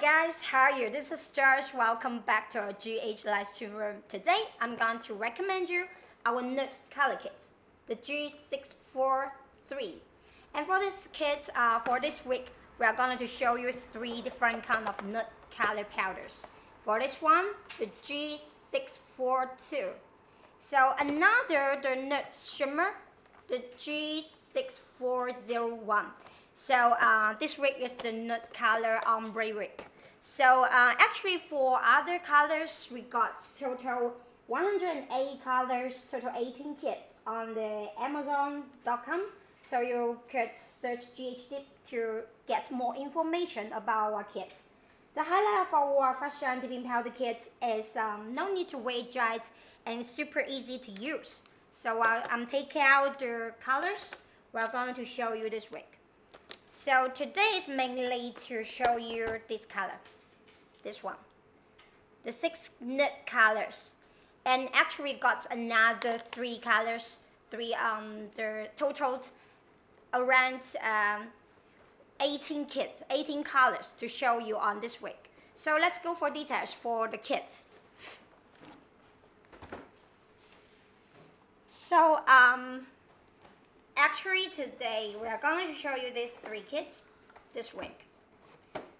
guys, how are you? This is Josh. Welcome back to our GH live stream room. Today, I'm going to recommend you our Nude color kits, the G643. And for this kit, for this week, we are going to show you 3 different kind of Nude color powders. For this one, the G642. So another, the Nude shimmer, the G6401. So this week is the Nude color Ombre week. So actually for other colors, we got total 108 colors, total 18 kits on the Amazon.com. So you could search GHdip to get more information about our kits. The highlight of our fast drying dipping powder kits is no need to wet dry it and super easy to use. So I'm taking out the colors we're going to show you this week. So today is mainly to show you this color, this one, the 6 Nude colors, and actually got another 3 colors, the totals around 18 kits, 18 colors to show you on this week. So let's go for details for the kits. So actually today we are going to show you these 3 kits this week.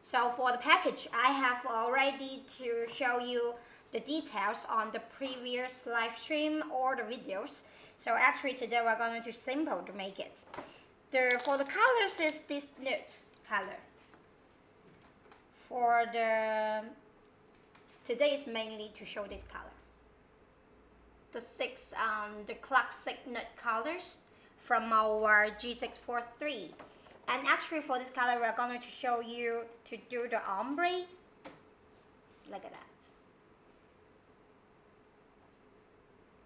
So for the package, I have already to show you the details on the previous live stream or the videos. So actually today we're going to simple to make it. For the colors is this Nude color. For today is mainly to show this color. The classic Nude colors from our G643. And actually for this color we're going to show you to do the ombre. Look at that.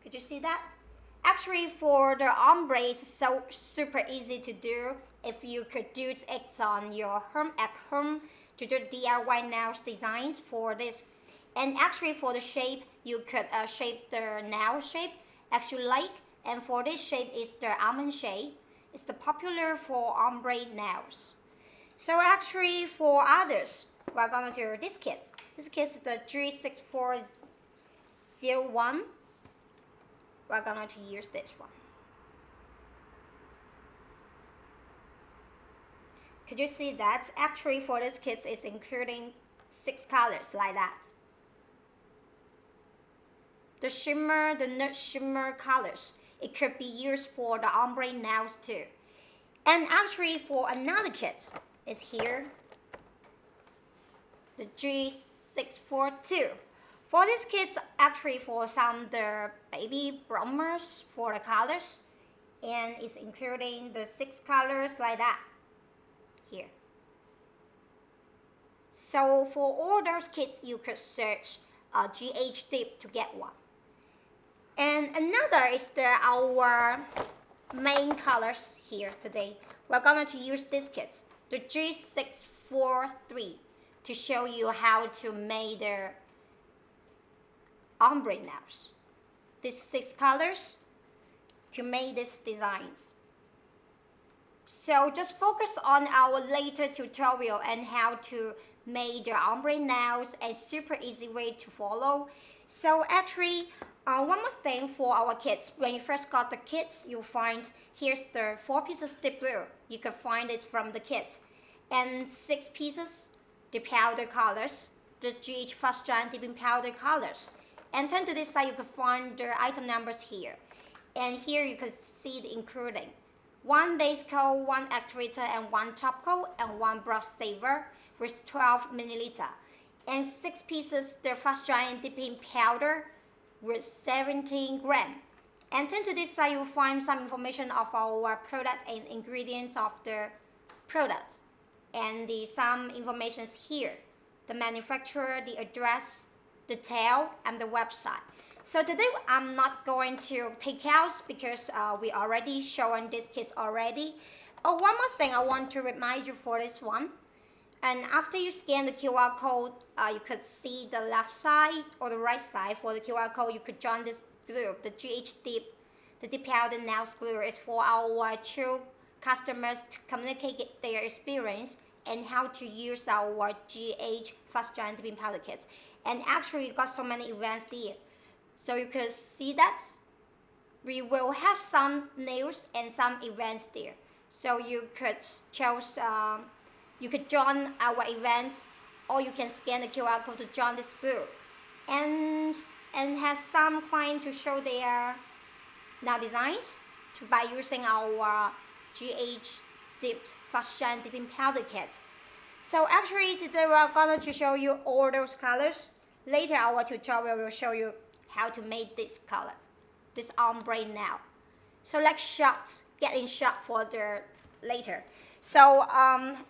Could you see that? Actually for the ombre it's so super easy to do if you could do it on your home at home to do DIY nails designs for this. And actually for the shape you could shape the nail shape as you like. And for this shape is the almond shape. It's the popular for ombre nails. So actually for others, we're gonna do this kit. This kit is the G6401. We're gonna use this one. Could you see that? Actually for this kit it's including 6 colors like that. The shimmer, the Nude shimmer colors. It could be used for the ombre nails too. And actually for another kit is here, the G642. For this kit, actually for some the baby bloomers for the colors, and it's including the 6 colors like that here. So for all those kits, you could search GHdip to get one. And another is our main colors here today. We're going to use this kit, the G643, to show you how to make the ombre nails. These 6 colors to make these designs. So just focus on our later tutorial and how to make the ombre nails, a super easy way to follow. So actually, one more thing for our kits. When you first got the kits, you'll find here's the 4 pieces dip glue. You can find it from the kit. And 6 pieces, the powder colors, the GH fast drying dipping powder colors. And turn to this side, you can find the item numbers here. And here you can see the including 1 base coat, 1 activator, and 1 top coat, and 1 brush saver with 12 milliliter. And 6 pieces, the fast drying dipping powder with 17 grams. And turn to this side, you'll find some information of our product and ingredients of the product. And some information here, the manufacturer, the address, the tail, and the website. So today I'm not going to take out because we already shown this kit already. Oh, one more thing I want to remind you for this one. And after you scan the QR code, you could see the left side or the right side for the QR code. You could join this group, the GHdip, the Dip Powder Nails Glue is for our true customers to communicate their experience and how to use our GH Fast Giant Dipping Powder Kit. And actually got so many events there. So you could see that we will have some news and some events there. So you could choose, you could join our events, or you can scan the QR code to join this group. And have some clients to show their now designs by using our GHdip Fast Giant Dipping Powder Kit. So actually today we are going to show you all those colors. Later our tutorial will show you how to make this color, this ombre now. So let's get in shot for the later. So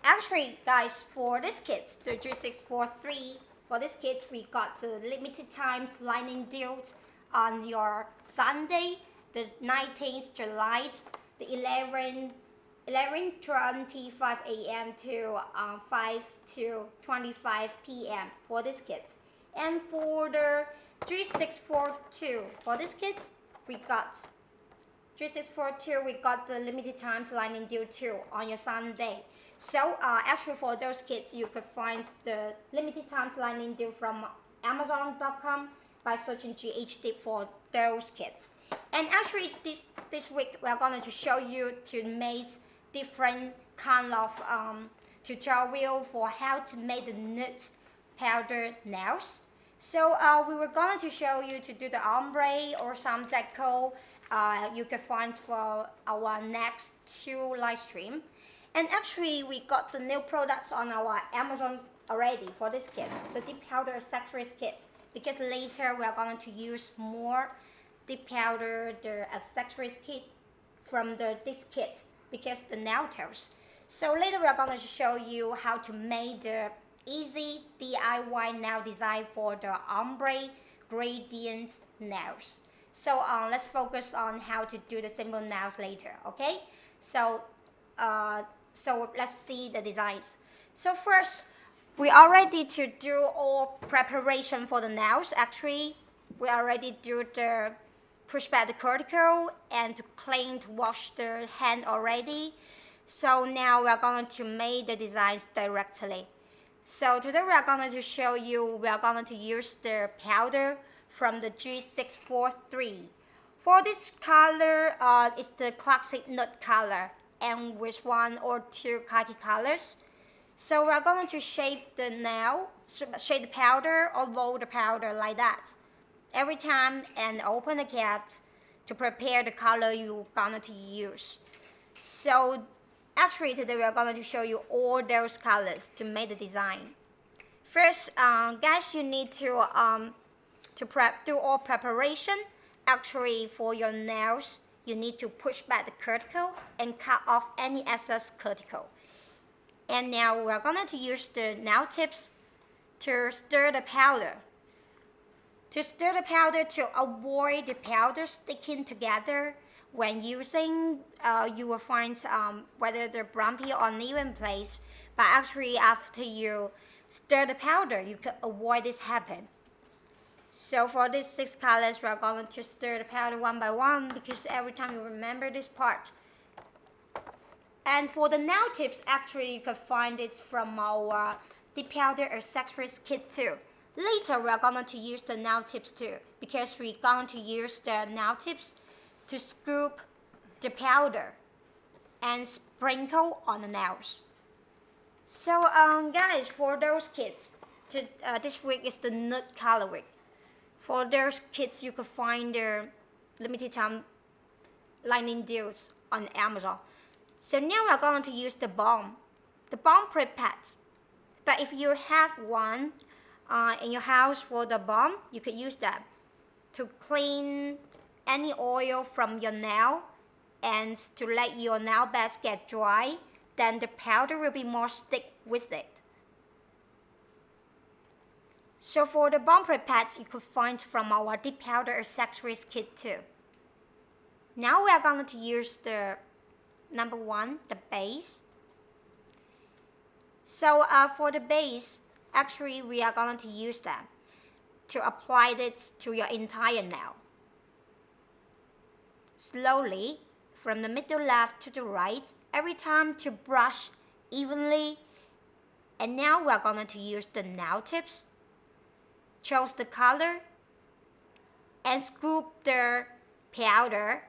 actually guys, for this kit, the G643, for this kit we got the limited times lightning deals on your Sunday, the 19th July, the 11:25 a.m. to 5:25 p.m. for this kit. And for the G642, for this kit, we got the limited time lightning deal too on your Sunday. So actually for those kits, you could find the limited time lightning deal from Amazon.com by searching GHdip for those kits. And actually this week we're going to show you to make different kind of tutorial for how to make the nude powder nails. So we were going to show you to do the ombre or some deco. You can find for our next 2 live stream. And actually we got the new products on our Amazon already for this kit, the dip powder accessories kit, because later we are going to use more dip powder, the accessories kit from this kit, because the nail tools. So later we are going to show you how to make the easy DIY nail design for the ombre gradient nails. So let's focus on how to do the simple nails later, okay? So let's see the designs. So first, we are ready to do all preparation for the nails. Actually, we already do the push back the cuticle and to clean, to wash the hand already. So now we are going to make the designs directly. So today we are going to show you, we are going to use the powder from the G643. For this color, it's the classic nude color, and with 1 or 2 khaki colors. So we are going to shape the nail, shape the powder or roll the powder like that every time, and open the caps to prepare the color you're going to use. So actually today we are going to show you all those colors to make the design. First, guys, you need to do all preparation. Actually, for your nails, you need to push back the cuticle and cut off any excess cuticle. And now we're going to use the nail tips to stir the powder. To stir the powder to avoid the powder sticking together when using, you will find whether they're bumpy or uneven place. But actually, after you stir the powder, you can avoid this happen. So for these 6 colors, we're going to stir the powder one by one, because every time you remember this part. And for the nail tips, actually you can find it from our dip powder accessories kit too. Later we are going to use the nail tips too, because we're going to use the nail tips to scoop the powder and sprinkle on the nails. So guys, for those kits, this week is the nude color week. For those kits, you can find their limited time lightning deals on Amazon. So now we're going to use the balm pre-pads. But if you have one in your house for the balm, you could use that to clean any oil from your nail and to let your nail beds get dry. Then the powder will be more stick with it. So for the balm pads, you could find from our dip powder accessories kit too. Now we are going to use the number 1, the base. So for the base, actually we are going to use that to apply it to your entire nail. Slowly, from the middle left to the right, every time to brush evenly And now we're going to use the nail tips. Choose the color and scoop the powder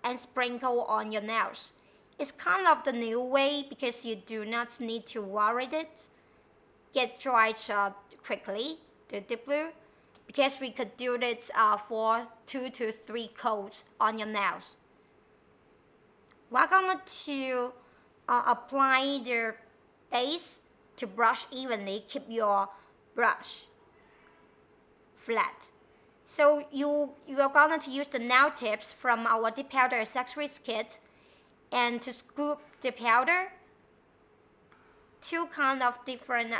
and sprinkle on your nails. It's kind of the new way because you do not need to worry it get dried quickly, the deep blue, because we could do this for 2 to 3 coats on your nails. We're going to apply the base to brush evenly, keep your brush flat. So you are going to use the nail tips from our dip powder accessories kit and to scoop the powder. 2 kind of different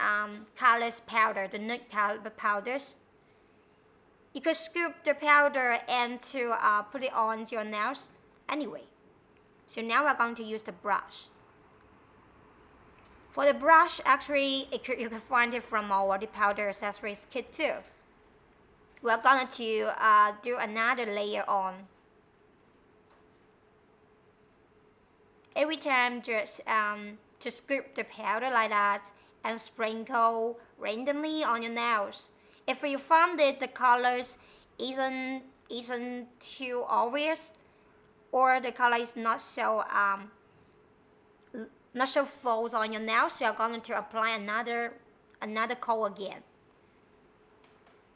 colors powder, the nude powders. You could scoop the powder and to put it on your nails anyway. So now we're going to use the brush. For the brush, actually, you can find it from our dip powder accessories kit too. We're going to do another layer on. Every time just to scoop the powder like that and sprinkle randomly on your nails. If you find that the colors isn't too obvious or the color is not so full on your nails, you're going to apply another coat again.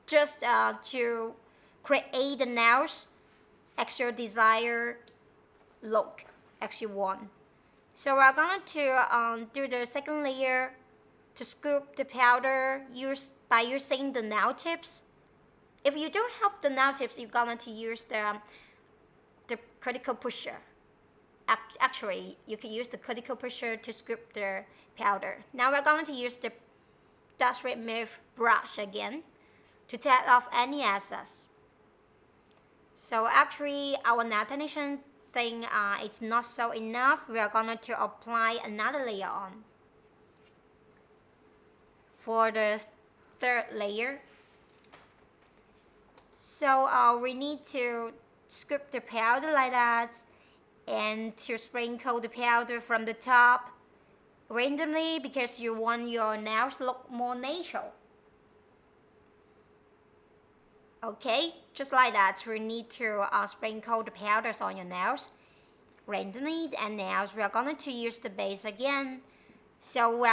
Just to create the nails as your desired look, as you want. So we're going to do the second layer to scoop the powder by using the nail tips. If you don't have the nail tips, you're going to use the cuticle pusher. Actually, you can use the cuticle pusher to scoop the powder. Now we're going to use the dust remove brush again to take off any excess. So actually, our nail technician think it's not so enough. We are going to apply another layer on. For the third layer, so we need to scoop the powder like that and to sprinkle the powder from the top randomly because you want your nails to look more natural. Okay, just like that, we need to sprinkle the powders on your nails randomly, and now we are going to use the base again. So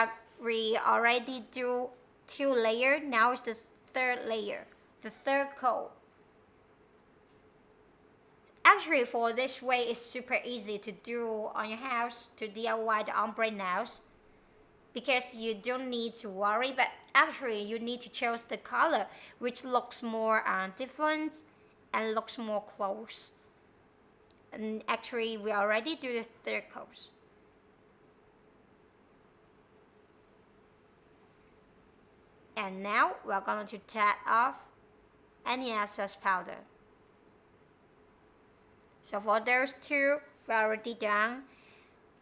we already do 2 layers, now it's the third layer, the third coat. Actually, for this way, it's super easy to do on your house to DIY the ombre nails because you don't need to worry, but actually you need to choose the color which looks more different and looks more close. And actually we already do the third coat. And now we're going to take off any excess powder. So for those 2, we're already done.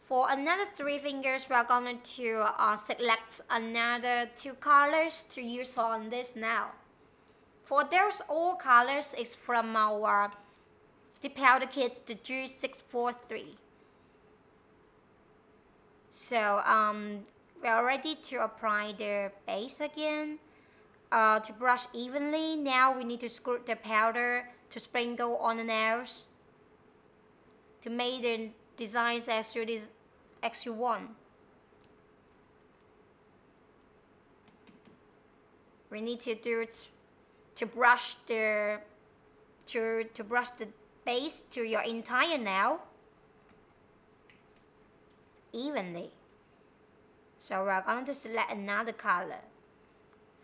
For another 3 fingers, we're going to select another 2 colors to use on this now. For those all colors is from our dip powder kit, the G643. So we're ready to apply the base again. To brush evenly, now we need to scoop the powder to sprinkle on the nails to make the designs as you want. We need to do it to brush the base to your entire nail evenly. So we're going to select another color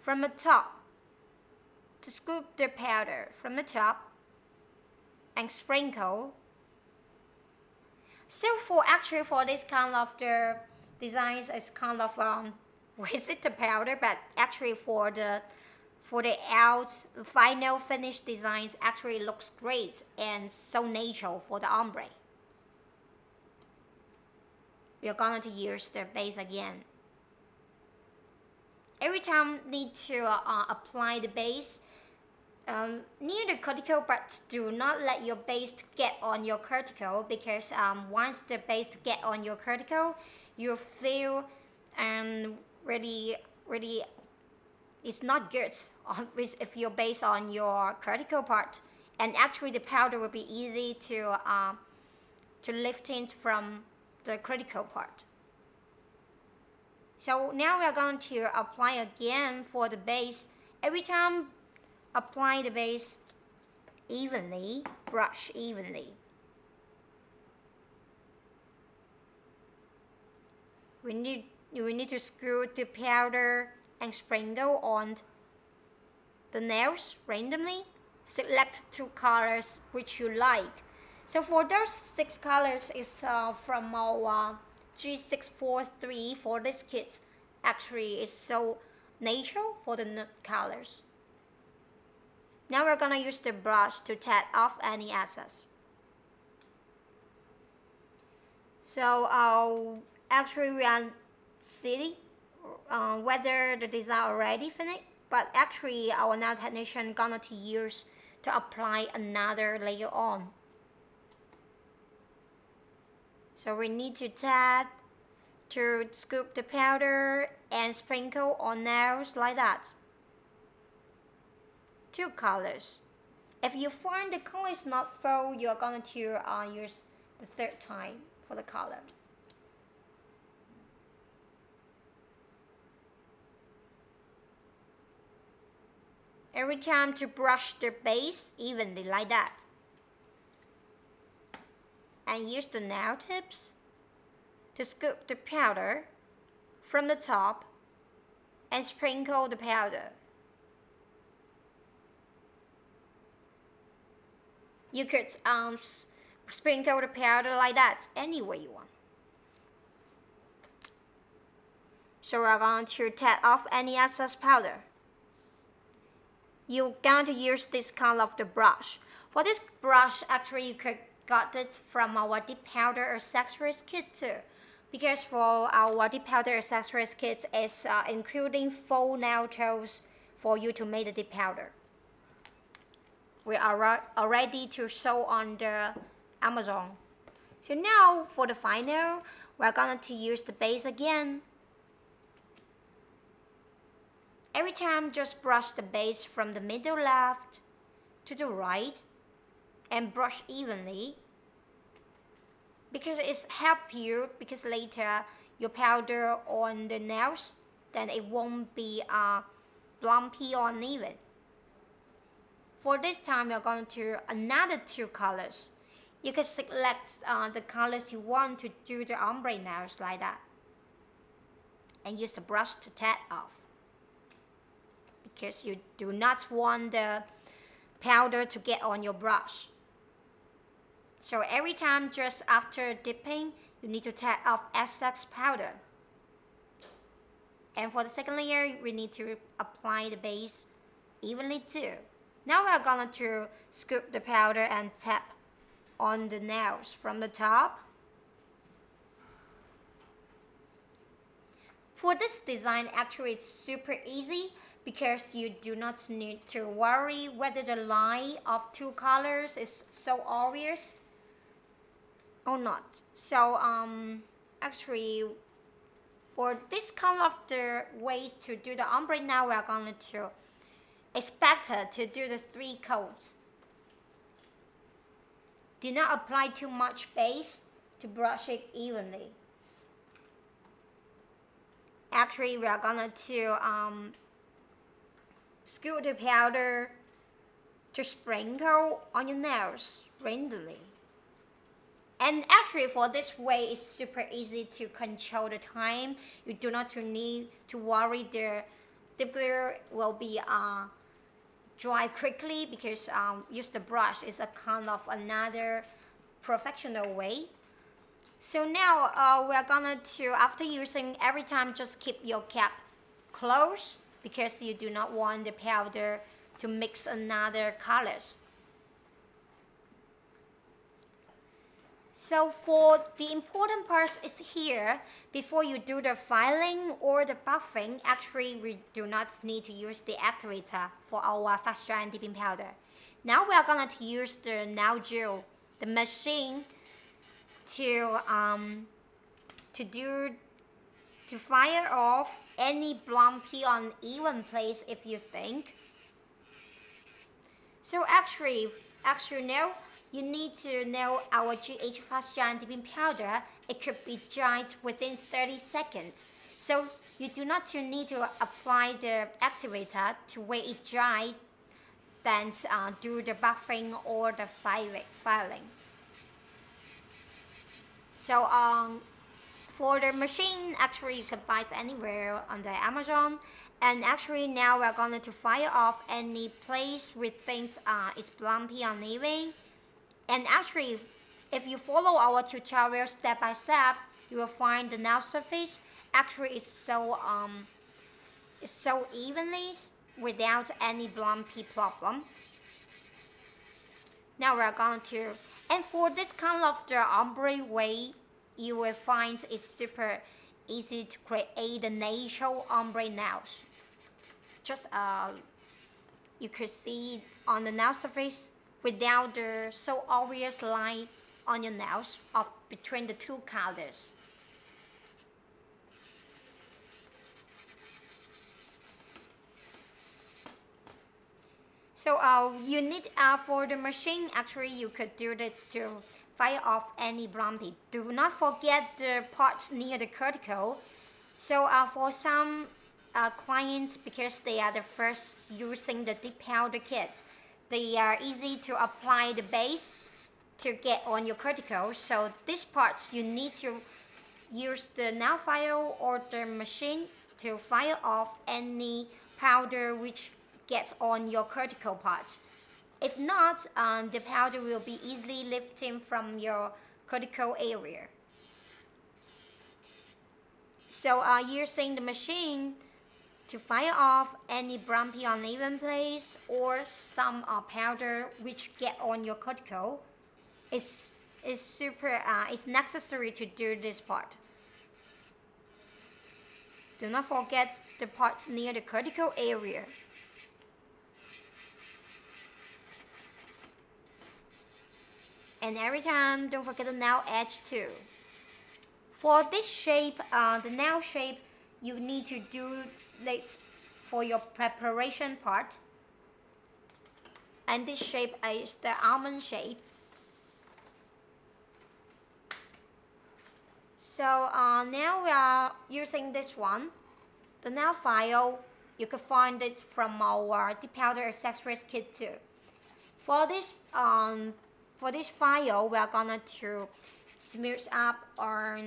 from the top to scoop the powder from the top and sprinkle. So for this kind of the designs, it's kind of wasted the powder, but actually for the final finished designs actually looks great and so natural for the ombre. We are going to use the base again. Every time need to apply the base near the cuticle, but do not let your base get on your cuticle because once the base get on your cuticle, you feel really it's not good if you're based on your critical part. And actually the powder will be easy to lift in from the critical part. So now we are going to apply again for the base. Every time apply the base evenly, brush evenly. We need to screw the powder and sprinkle on the nails randomly. Select 2 colors which you like. So for those 6 colors is from our G643 for this kit. Actually, it's so natural for the nude colors. Now we're gonna use the brush to tap off any excess. So actually we are seeing whether the design already finished, but actually our nail technician gonna to use to apply another layer on. So we need to tap to scoop the powder and sprinkle on nails like that. 2 colors. If you find the color is not full, you're going to use the 3rd time for the color. Every time to brush the base evenly like that. And use the nail tips to scoop the powder from the top and sprinkle the powder. You could sprinkle the powder like that any way you want. So we're going to tap off any excess powder. You're going to use this kind of the brush. For this brush, actually you could got it from our dip powder accessories kit too. Because for our dip powder accessories kit is including full nail tools for you to make the dip powder. We are ready to show on the Amazon. So now for the final, we're going to use the base again. Every time just brush the base from the middle left to the right and brush evenly, because it's help you, because later your powder on the nails, then it won't be lumpy or uneven. For this time, you're going to another 2 colors. You can select the colors you want to do the ombre nails like that. And use the brush to tap off. Because you do not want the powder to get on your brush. So every time just after dipping, you need to tap off excess powder. And for the second layer, we need to apply the base evenly too. Now we're going to scoop the powder and tap on the nails from the top. For this design, actually it's super easy because you do not need to worry whether the line of 2 colors is so obvious or not. So actually for this kind of the way to do the ombre, now we're going to expect her to do the 3 coats. Do not apply too much base to brush it evenly. Actually, we are going to scoop the powder to sprinkle on your nails randomly. And actually for this way, it's super easy to control the time. You do not need to worry the dipper will be dry quickly, because use the brush is a kind of another professional way. So now we are gonna to, after using, every time just keep your cap closed, because you do not want the powder to mix another colors. So for the important parts is here. Before you do the filing or the buffing, actually we do not need to use the activator for our fast dry and dipping powder. Now we are going to use the nail gel, the machine, to fire off any bumpy uneven place if you think. So actually now you need to know our GH fast giant dipping powder. It could be dried within 30 seconds. So you do not need to apply the activator to wait it dry, then do the buffing or the filing. So for the machine, actually you can buy it anywhere on the Amazon. And actually now we're going to fire off any place we think it's bumpy uneven. And actually, if you follow our tutorial step by step, you will find the nail surface actually is so evenly without any bumpy problem. Now we're going to, and for this kind of the ombre way, you will find it's super easy to create the natural ombre nails. Just you could see on the nail surface without the so obvious line on your nails of between the two colors. So you need for the machine, actually you could do this to fire off any bumpy. Do not forget the parts near the cuticle. So for some clients, because they are the first using the dip powder kit, they are easy to apply the base to get on your cuticle. So this part you need to use the nail file or the machine to fire off any powder which gets on your cuticle part. If not, the powder will be easily lifting from your cuticle area. So using the machine to fire off any bumpy uneven place or some powder which get on your cuticle is super. It's necessary to do this part. Do not forget the parts near the cuticle area. And every time, don't forget the nail edge too. For this shape, the nail shape, you need to do this for your preparation part. And this shape is the almond shape. So now we are using this one. The nail file, you can find it from our dip powder accessories kit too. For this file, we are gonna to smooth up or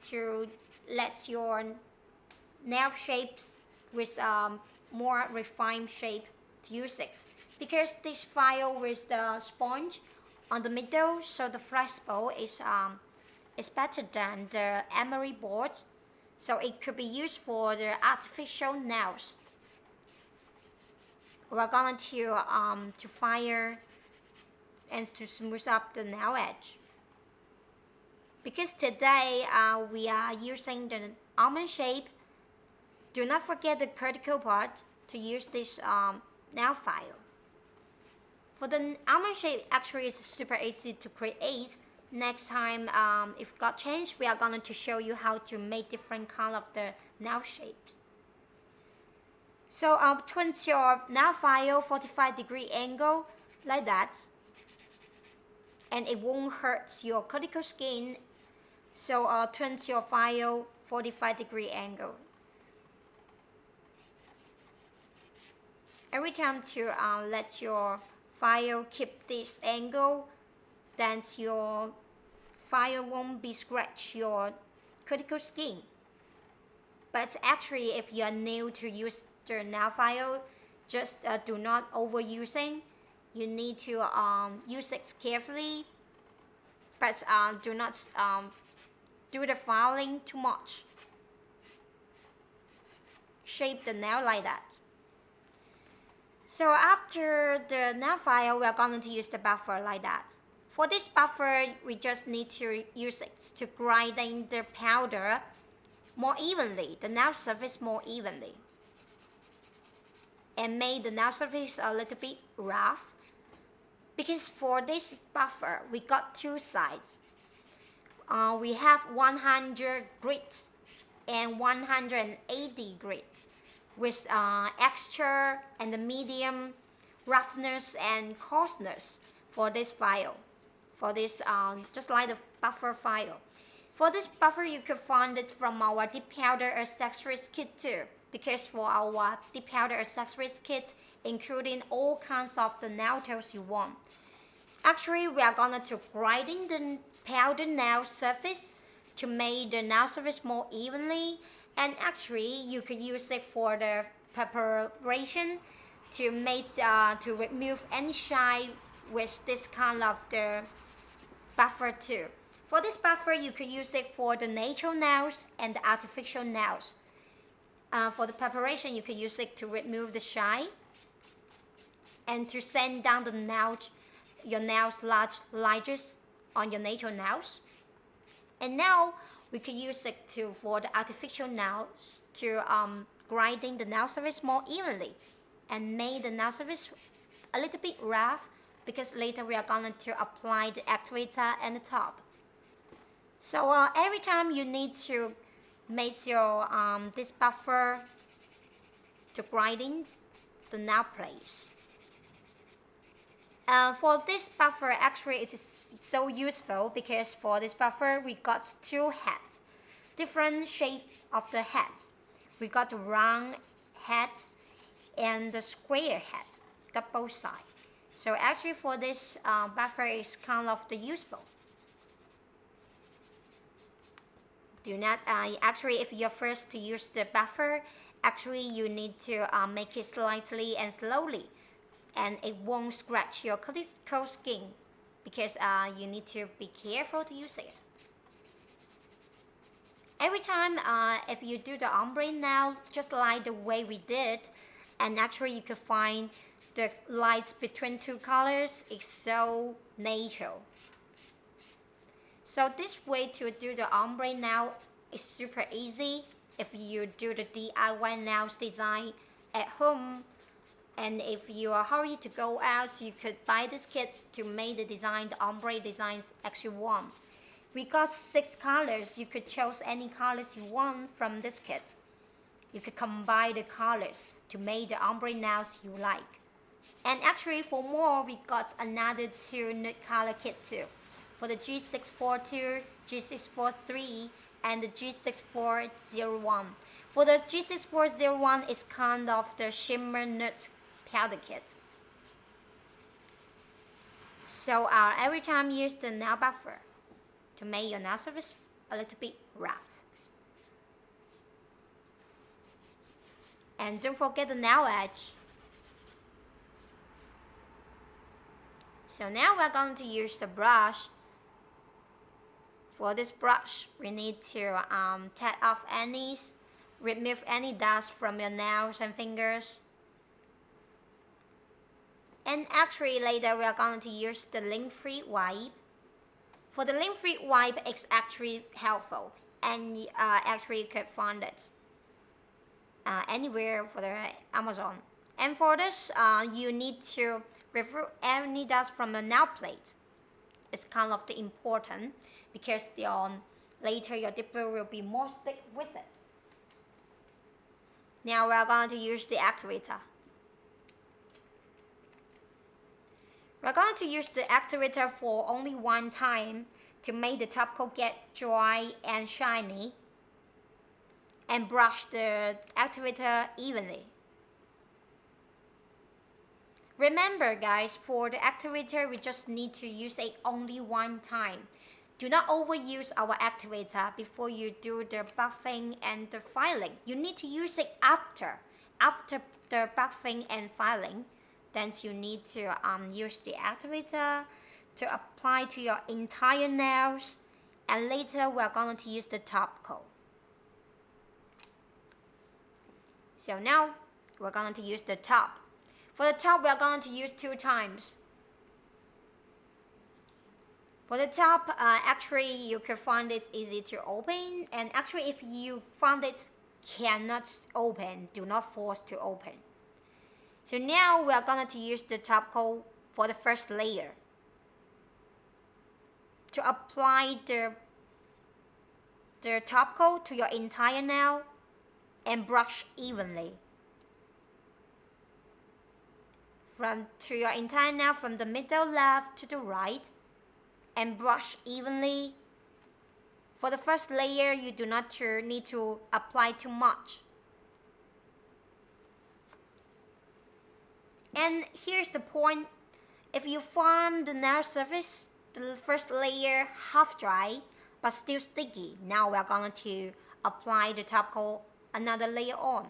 to let your nail shapes with more refined shape to use it. Because this file with the sponge on the middle, so the flexible is better than the emery board, so it could be used for the artificial nails. We're going to fire and to smooth up the nail edge. Because today we are using the almond shape, do not forget the cuticle part to use this nail file. For the almond shape, actually it's super easy to create. Next time, if got changed, we are going to show you how to make different kind of the nail shapes. So turn your nail file 45-degree angle like that, and it won't hurt your cuticle skin. So turn your file 45-degree angle. Every time to let your file keep this angle, then your file won't be scratch your cuticle skin. But actually, if you are new to use the nail file, just do not overusing. You need to use it carefully, but do not do the filing too much. Shape the nail like that. So after the nail file, we are going to use the buffer like that. For this buffer, we just need to use it to grinding the powder more evenly, the nail surface more evenly, and make the nail surface a little bit rough. Because for this buffer, we got two sides. We have 100 grit and 180 grit with texture and the medium roughness and coarseness for this file. For this, just like the buffer file. For this buffer, you could find it from our dip powder accessories kit too. Because for our dip powder accessories kit, including all kinds of the nail tools you want. Actually, we are gonna to grinding the powder nail surface to make the nail surface more evenly. And actually, you could use it for the preparation to make to remove any shine with this kind of the buffer too. For this buffer, you could use it for the natural nails and the artificial nails. For the preparation, you could use it to remove the shine and to sand down the nails, your nails large ledges on your natural nails. And now we could use it for the artificial nails to grinding the nail surface more evenly and make the nail surface a little bit rough, because later we are going to apply the activator at the top. So every time you need to make your this buffer to grinding the nail place. For this buffer, actually it is so useful because for this buffer we got two heads, different shape of the head. We got the round head and the square head, double side. So actually for this buffer is kind of the useful. Do not actually if you're first to use the buffer, actually you need to make it slightly and slowly, and it won't scratch your cold skin because you need to be careful to use it. Every time if you do the ombre now, just like the way we did, and actually you can find the lights between two colors is so natural. So this way to do the ombre now is super easy if you do the DIY nails design at home. And if you are hurry to go out, you could buy this kit to make the design, the ombre designs as you want. We got 6 colors. You could choose any colors you want from this kit. You could combine the colors to make the ombre nails you like. And actually for more, we got another 2 nude color kit too. For the G642, G643, and the G6401. For the G6401, it's kind of the shimmer nude powder kit. So every time use the nail buffer to make your nail surface a little bit rough. And don't forget the nail edge. So now we're going to use the brush. For this brush, we need to take off remove any dust from your nails and fingers. And actually later we are going to use the lint-free wipe. For the lint-free wipe, it's actually helpful, and actually you can find it anywhere for the Amazon. And for this, you need to remove any dust from the nail plate. It's kind of the important because later your dip glue will be more stick with it. Now we are going to use the activator. We're going to use the activator for only one time to make the top coat get dry and shiny, and brush the activator evenly. Remember guys, for the activator we just need to use it only one time. Do not overuse our activator before you do the buffing and the filing. You need to use it after the buffing and filing. Then you need to use the activator to apply to your entire nails, and later we're going to use the top coat. So now we're going to use the top. For the top, we're going to use 2 times. For the top, actually you can find it easy to open, and actually if you find it cannot open, do not force to open. So now we are going to use the top coat for the first layer to apply the the top coat to your entire nail and brush evenly. To your entire nail from the middle left to the right and brush evenly. For the first layer, you do not need to apply too much. And here's the point. If you find the nail surface, the first layer half dry but still sticky, now we're going to apply the top coat another layer on.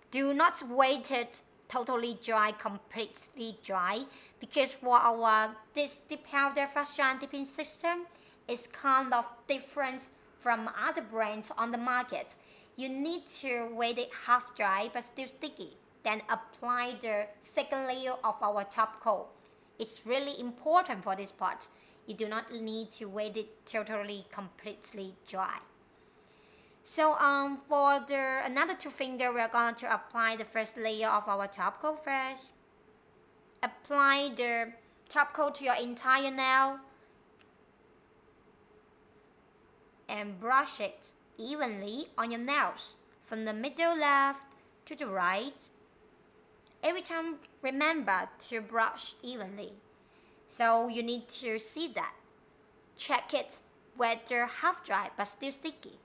Do not wait it totally dry, completely dry, because for our this dip powder fast dry dipping system is kind of different from other brands on the market. You need to wait it half dry but still sticky, then apply the second layer of our top coat. It's really important for this part. You do not need to wait it totally completely dry. So for the another two finger, we're going to apply the first layer of our top coat first. Apply the top coat to your entire nail and brush it evenly on your nails from the middle left to the right. Every time remember to brush evenly. So you need to see that. Check it whether half dry but still sticky.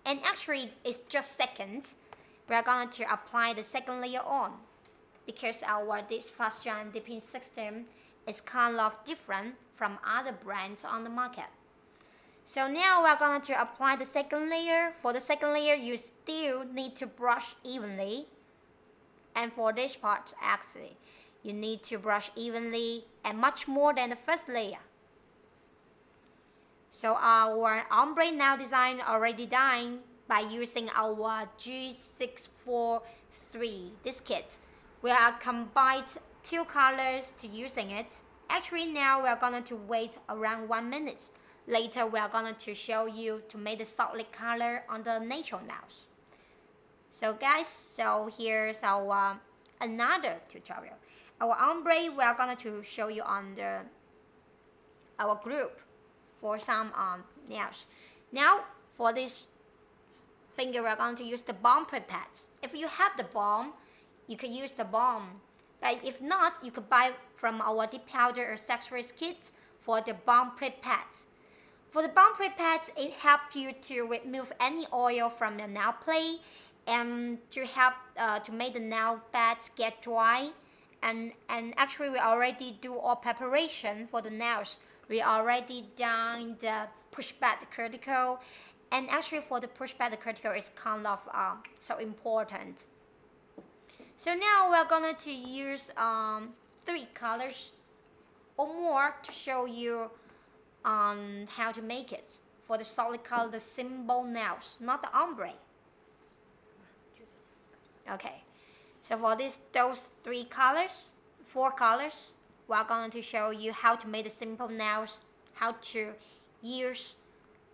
And actually it's just seconds. We're going to apply the second layer on, because this fast dry dipping system is kind of different from other brands on the market. So now we're going to apply the second layer. For the second layer, you still need to brush evenly. And for this part, actually, you need to brush evenly and much more than the first layer. So our ombre nail design already done by using our G643 this kit. We are combined two colors to using it. Actually now we are going to wait around 1 minute. Later we are going to show you to make the solid color on the natural nails. So guys, so here's our another tutorial. Our ombre we are going to show you on our group for some nails. Now for this finger we're going to use the balm prep pads. If you have the balm, you can use the balm. But if not, you could buy from our dip powder or accessories kit for the balm prep pads. For the balm prep pads, it helps you to remove any oil from the nail plate and to help to make the nail pads get dry. And actually we already do all preparation for the nails. We already done the push back the cuticle, and actually for the push back the cuticle is kind of so important. So now we're going to use 3 colors or more to show you on how to make it. For the solid color, the simple nails, not the ombre. Okay, so for those 4 colors, we're going to show you how to make the simple nails, how to use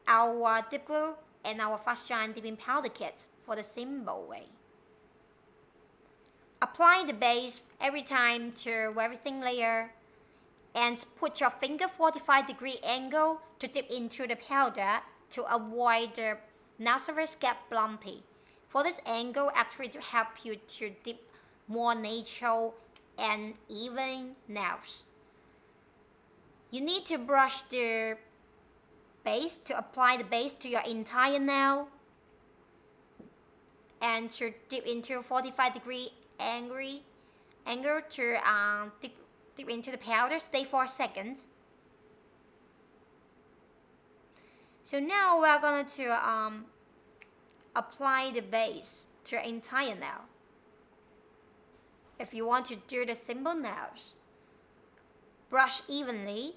our dip glue and our fast dry dipping powder kit for the simple way. Apply the base every time to every thin layer and put your finger 45-degree angle to dip into the powder to avoid the nail surface get bumpy. For this angle actually to help you to dip more natural and even nails. You need to brush the base to apply the base to your entire nail and to dip into 45-degree angle to dip into the powder. Stay for seconds. So now we are going to apply the base to your entire nail. If you want to do the simple nails, brush evenly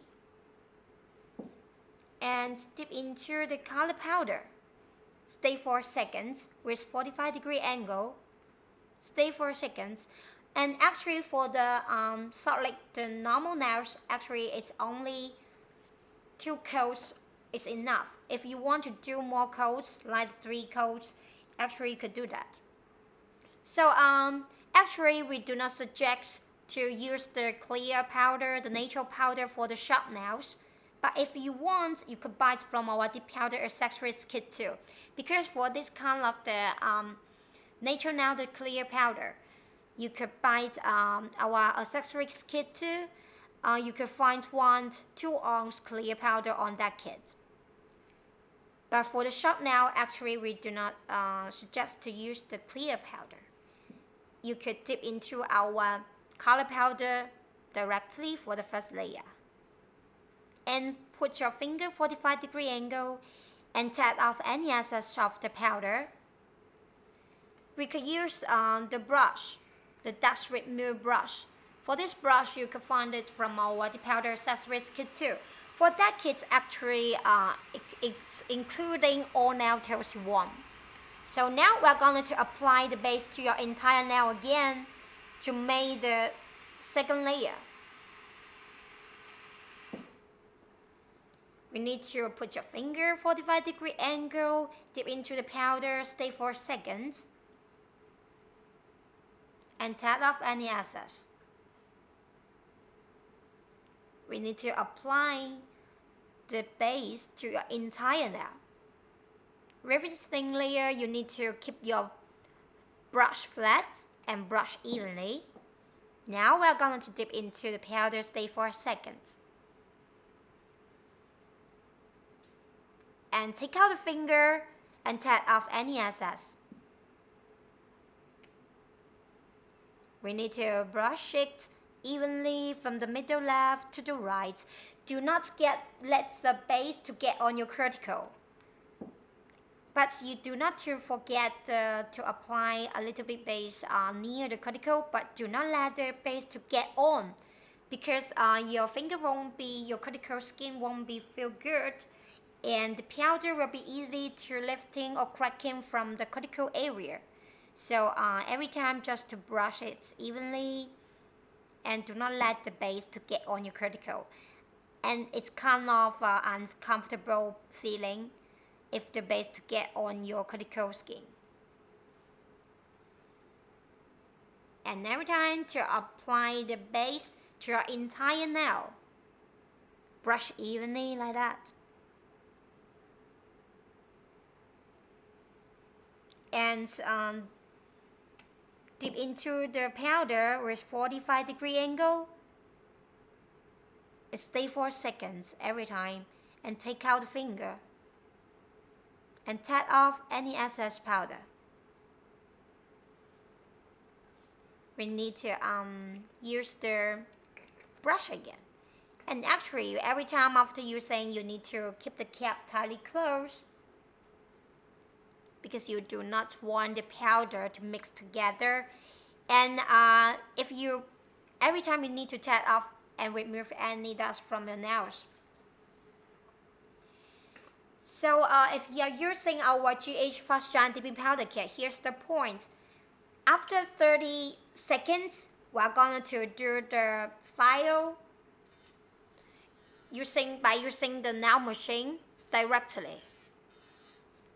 and dip into the color powder. Stay for seconds with 45-degree angle. Stay for seconds. And actually for the the normal nails, actually it's only 2 coats is enough. If you want to do more coats, like 3 coats, actually you could do that. So actually we do not suggest to use the clear powder, the natural powder for the sharp nails, But if you want, you could buy it from our dip powder accessories kit too. Because for this kind of the Nature Now the clear powder, you could buy our accessories kit too. You could find 2-ounce clear powder on that kit. But for the shop now, actually we do not suggest to use the clear powder. You could dip into our color powder directly for the first layer. And put your finger 45-degree angle and tap off any excess of the powder. We could use the brush, the Dust Remove brush. For this brush, you can find it from our dip powder accessories kit too. For that kit, actually, it's including all nail tools you want. So now we're going to apply the base to your entire nail again to make the second layer. We need to put your finger 45-degree angle, dip into the powder, stay for seconds, and tap off any excess. We need to apply the base to your entire nail. With every thin layer, you need to keep your brush flat and brush evenly. Now we're going to dip into the powder, stay for a second. And take out the finger and tap off any excess. We need to brush it evenly from the middle left to the right. Do not let the base to get on your cuticle. But you do not to forget to apply a little bit base near the cuticle, but do not let the base to get on, because your cuticle skin won't be feel good, and the powder will be easily to lifting or cracking from the cuticle area. So every time just to brush it evenly and do not let the base to get on your cuticle. And it's kind of uncomfortable feeling if the base to get on your cuticle skin. And every time to apply the base to your entire nail, brush evenly like that. And dip into the powder with 45-degree angle. Stay for seconds every time and take out the finger and tap off any excess powder. We need to use the brush again. And actually, every time after using, you need to keep the cap tightly closed, because you do not want the powder to mix together. And every time you need to tap off and remove any dust from your nails. So if you are using our GH Fast Giant Dipping Powder Kit, here's the point. After 30 seconds, we're going to do the file by using the nail machine directly.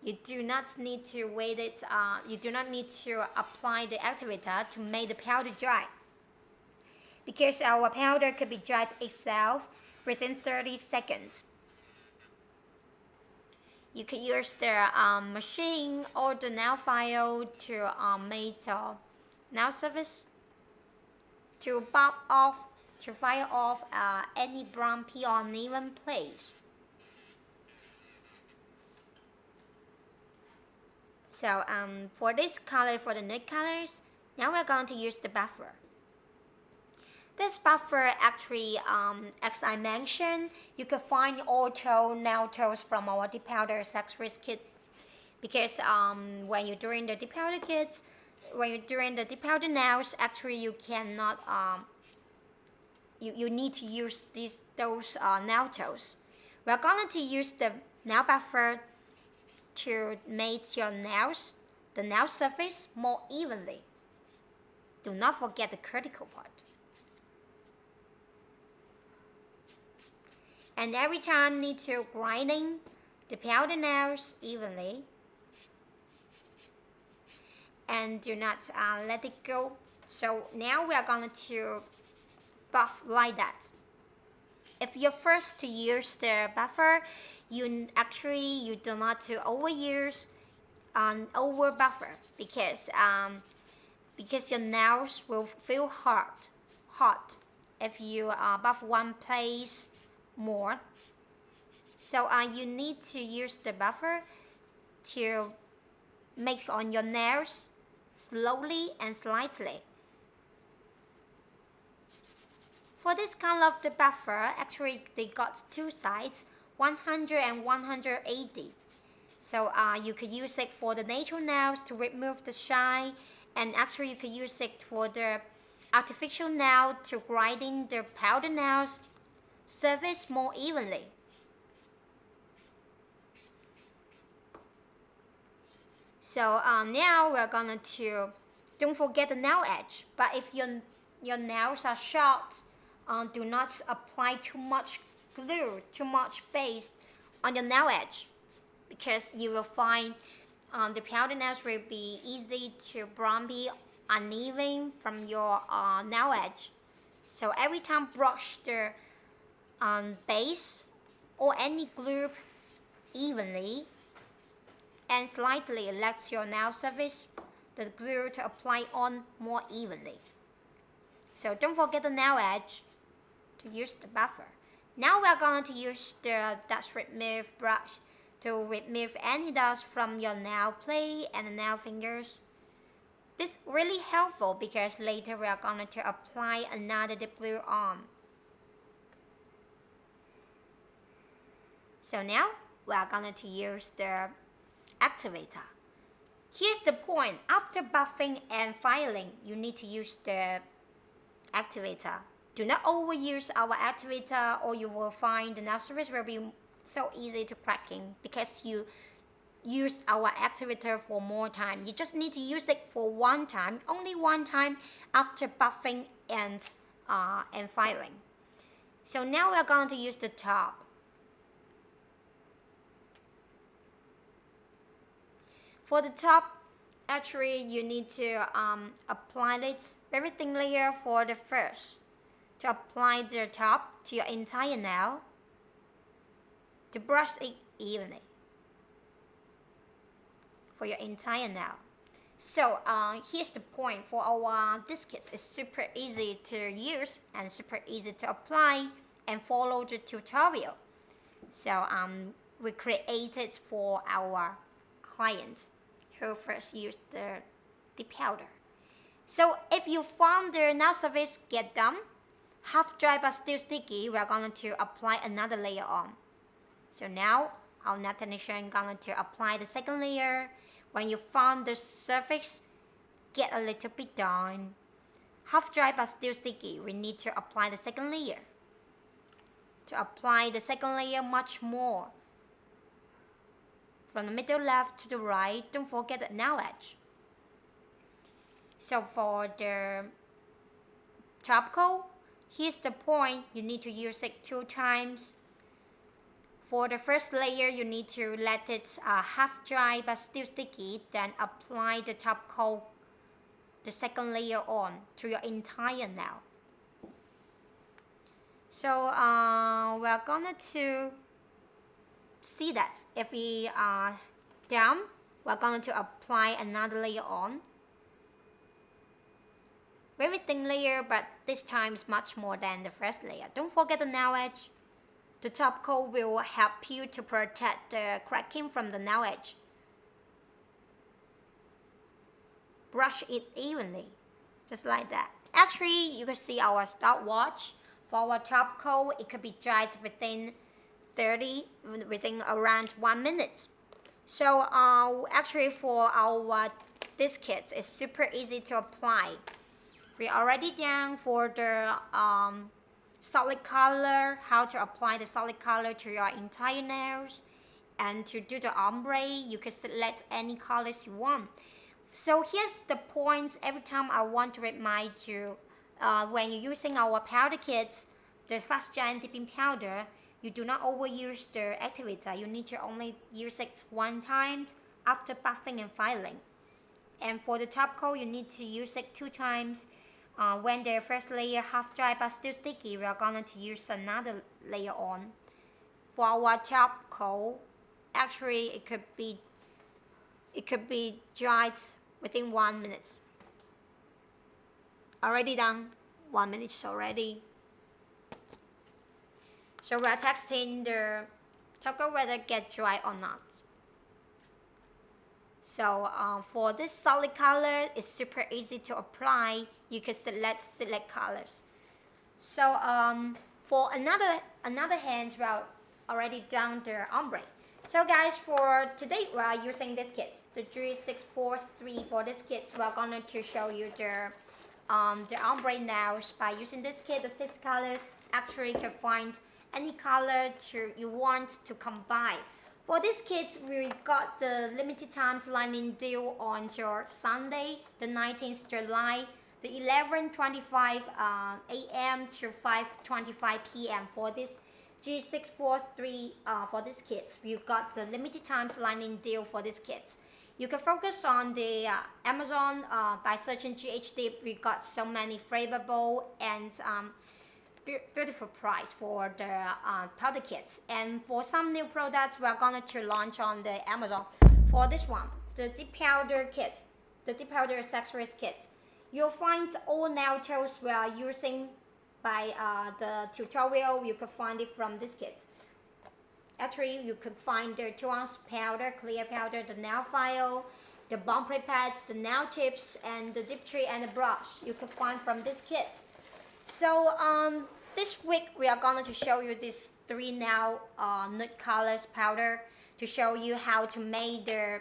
You do not need to wait it. You do not need to apply the activator to make the powder dry, because our powder could be dried itself within 30 seconds. You can use the machine or the nail file to make the nail surface to file off any brown peel or uneven place. So for this color, for the nude colors, now we're going to use the buffer. This buffer actually, as I mentioned, you can find all nail tools from our dip powder accessories kit, because when you're doing the dip powder kits, when you're doing the dip powder nails, actually you cannot, you need to use those nail tools. We're going to use the nail buffer to make your nails, the nail surface, more evenly. Do not forget the cuticle part. And every time need to grinding the powder nails evenly. And do not let it go. So now we are going to buff like that. if you're first to use the buffer, you do not to overuse over buffer because your nails will feel hot if you buff one place more. So you need to use the buffer to make on your nails slowly and slightly. For this kind of the buffer, actually they got two sides, 100 and 180. So you could use it for the natural nails to remove the shine, and actually you could use it for the artificial nail to grinding the powder nails surface more evenly. So now we're gonna don't forget the nail edge. But if your nails are short, do not apply too much glue, too much base on your nail edge, because you will find the powder nails will be easy to bumpy, uneven from your nail edge. So every time brush the base or any glue evenly and slightly let your nail surface the glue to apply on more evenly. So don't forget the nail edge to use the buffer. Now we are going to use the dust remove brush to remove any dust from your nail plate and the nail fingers. This is really helpful because later we are going to apply another dip glue on. So now we are going to use the activator. Here's the point. After buffing and filing, you need to use the activator. Do not overuse our activator or you will find the nail surface will be so easy to cracking because you use our activator for more time. You just need to use it for one time, only one time after buffing and filing. So now we're going to use the top. For the top, actually you need to apply this very thin layer for the first. To apply the top to your entire nail. To brush it evenly for your entire nail. So here's the point for our discs. It's super easy to use and super easy to apply and follow the tutorial. So we created for our client who first used the powder. So if you found the nail surface get done, half dry but still sticky, we're going to apply another layer on. So now our nail technician is going to apply the second layer. When you found the surface get a little bit done, half dry but still sticky, we need to apply the second layer. To apply the second layer much more. From the middle left to the right, don't forget the nail edge. So for the top coat, here's the point, you need to use it 2 times. For the first layer, you need to let it half dry but still sticky, then apply the top coat, the second layer on to your entire nail. So we're gonna to see that if we are down, we're going to apply another layer on. Very thin layer, but this time is much more than the first layer. Don't forget the nail edge. The top coat will help you to protect the cracking from the nail edge. Brush it evenly, just like that. Actually, you can see our stopwatch. For our top coat, it could be dried within around 1 minute. So actually for our this kit, it's super easy to apply. We already done for the solid color, how to apply the solid color to your entire nails. And to do the ombre, you can select any colors you want. So here's the points every time I want to remind you. When you're using our powder kits, the fast giant dipping powder, you do not overuse the activator. You need to only use it 1 time after buffing and filing. And for the top coat, you need to use it 2 times. when the first layer half dry but still sticky, we are going to use another layer on. For our top coat, actually it could be dried within 1 minute. Already done, 1 minute already. So we are testing the chocolate whether get dry or not. So for this solid color, it's super easy to apply. You can select colors. So for another hand, we are already done the ombre. So guys, for today we are using this kit, the G643. For this kit, we are going to show you the ombre nails by using this kit. The 6 colors. Actually, you can find any color you want to combine. For this kit, we got the limited time lining deal on your Sunday, the 19th July, the 11:25 a.m. to 5:25 p.m. for this G643 for this kit. You got the limited time lining deal for this kit. You can focus on the Amazon by searching GHdip. We got so many flavorful and beautiful price for the powder kits. And for some new products, we are going to launch on the Amazon. For this one, the dip powder kits, the dip powder accessories kit, you'll find all nail tools we are using by the tutorial. You can find it from this kit. Actually, you could find the 2-ounce powder, clear powder, the nail file, the bomb pads, the nail tips, and the dip tray and the brush. You can find from this kit. So this week we are going to show you these 3 nail nude colors powder to show you how to make the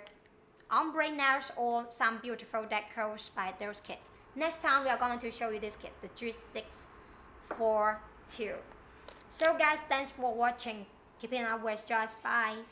ombre nails or some beautiful decors by those kits. Next time we are going to show you this kit, the G642. So guys, thanks for watching. Keeping up with Joyce. Bye.